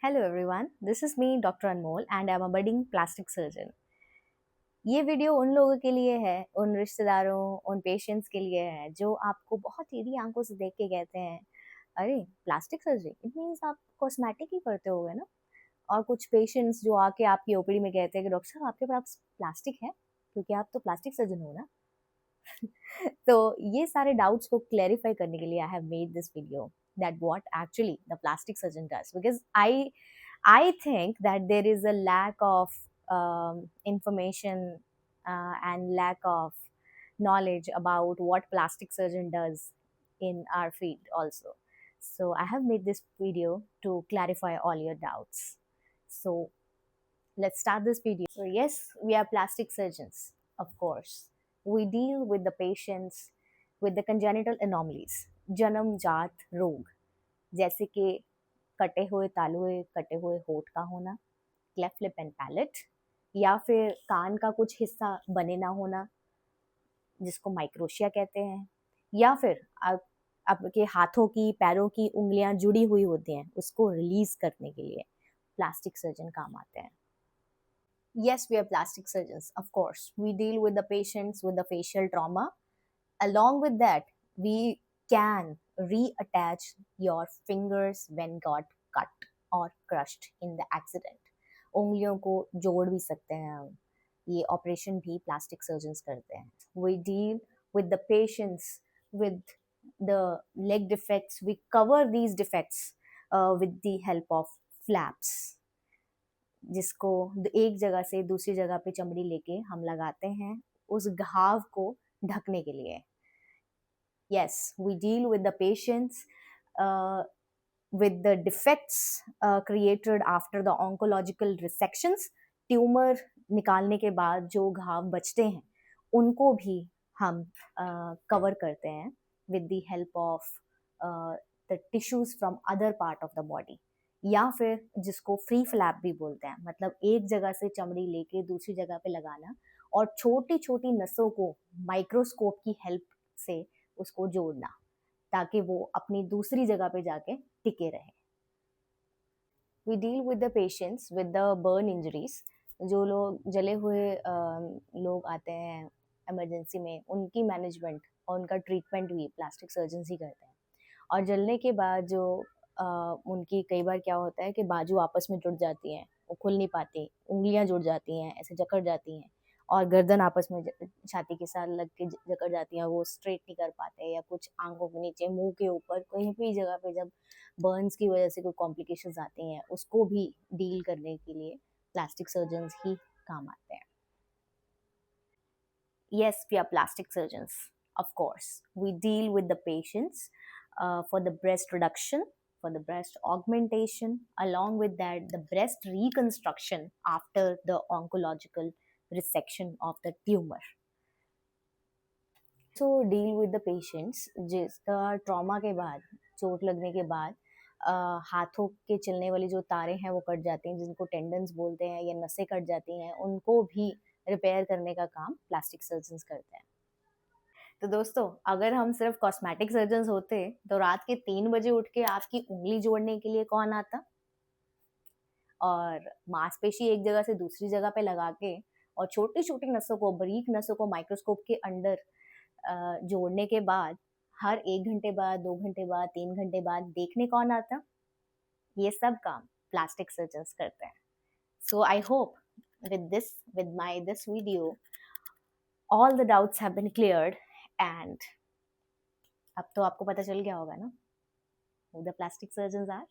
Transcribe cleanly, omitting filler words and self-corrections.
Hello everyone, this is me Dr. Anmol and I'm a budding plastic surgeon. ये video उन लोगों के लिए है, उन रिश्तेदारों, उन पेशेंट्स के लिए है जो आपको बहुत टेढ़ी आंखों से देख के कहते हैं, अरे प्लास्टिक सर्जरी इट मीन्स आप कॉस्मेटिक ही करते होगे ना। और कुछ पेशेंट्स जो आके आपकी ओपीडी में कहते हैं कि डॉक्टर साहब आपके पास प्लास्टिक है क्योंकि आप तो प्लास्टिक सर्जन हो ना। तो ये सारे डाउट्स को क्लैरिफाई करने के लिए I have made this video that what actually the plastic surgeon does, because I think that there is a lack of information and lack of knowledge about what plastic surgeon does in our field also. So I have made this video to clarify all your doubts. So let's start this video. So yes, we are plastic surgeons, of course. We deal with the patients with the congenital anomalies, जन्मजात रोग, जैसे कि कटे हुए तालुए, कटे हुए होठ का होना, क्लेफ्ट लिप एंड पैलेट, या फिर कान का कुछ हिस्सा बने ना होना जिसको माइक्रोशिया कहते हैं, या फिर आपके हाथों की पैरों की उंगलियां जुड़ी हुई होती हैं, उसको रिलीज करने के लिए प्लास्टिक सर्जन काम आते हैं. Yes, we are plastic surgeons, of course. We deal with the patients with the facial trauma. Along with that, we can reattach your fingers when got cut or crushed in the accident. उंगलियों को जोड़ भी सकते हैं हम. ये operation भी plastic surgeons करते हैं. We deal with the patients with the leg defects. We cover these defects with the help of flaps, जिसको एक जगह से दूसरी जगह पे चमड़ी लेके हम लगाते हैं उस घाव को ढकने के लिए. Yes, we deal with the patients with the defects created after the oncological resections. Tumour निकालने के बाद जो घाव बचते हैं उनको भी हम कवर करते हैं with the help of the tissues from other part of the body. या फिर जिसको फ्री फ्लैप भी बोलते हैं, मतलब एक जगह से चमड़ी लेके दूसरी जगह पे लगाना और छोटी छोटी नसों को माइक्रोस्कोप की हेल्प से उसको जोड़ना ताकि वो अपनी दूसरी जगह पे जाके टिके रहे. We deal with the patients with the burn injuries. जो लोग जले हुए लोग आते हैं इमरजेंसी में, उनकी मैनेजमेंट और उनका ट्रीटमेंट भी प्लास्टिक सर्जन ही करते हैं. और जलने के बाद जो उनकी कई बार क्या होता है कि बाजू आपस में जुड़ जाती हैं, वो खुल नहीं पाती, उंगलियां जुड़ जाती हैं, ऐसे जकड़ जाती हैं, और गर्दन आपस में छाती के साथ लग के जकड़ जाती हैं, वो स्ट्रेट नहीं कर पाते, या कुछ आंखों के नीचे, मुंह के ऊपर, कहीं भी जगह पे जब बर्न्स की वजह से कोई कॉम्प्लिकेशंस आती हैं, उसको भी डील करने के लिए प्लास्टिक सर्जन्स ही काम आते हैं. Yes, we are plastic surgeons, of course. We deal with the patients for the breast reduction, for the breast augmentation, along with that, the breast reconstruction after the oncological resection of the tumor. So deal with the patients जिसका trauma के बाद, चोट लगने के बाद हाथों के चलने वाली जो तारें हैं वो कट जाती हैं, जिनको टेंडन्स बोलते हैं, या नसें कट जाती हैं, उनको भी रिपेयर करने का काम प्लास्टिक सर्जन्स करते हैं. तो दोस्तों, अगर हम सिर्फ कॉस्मेटिक सर्जन्स होते तो रात के 3 बजे उठ के आपकी उंगली जोड़ने के लिए कौन आता, और मांसपेशी एक जगह से दूसरी जगह पे लगा के और छोटी छोटी नसों को, बारीक नसों को माइक्रोस्कोप के अंदर जोड़ने के बाद हर 1 घंटे बाद, 2 घंटे बाद, 3 घंटे बाद देखने कौन आता? ये सब काम प्लास्टिक सर्जन्स करते हैं. So I hope with my this video, all the doubts have been cleared, and अब तो आपको पता चल गया होगा ना who the plastic surgeons are.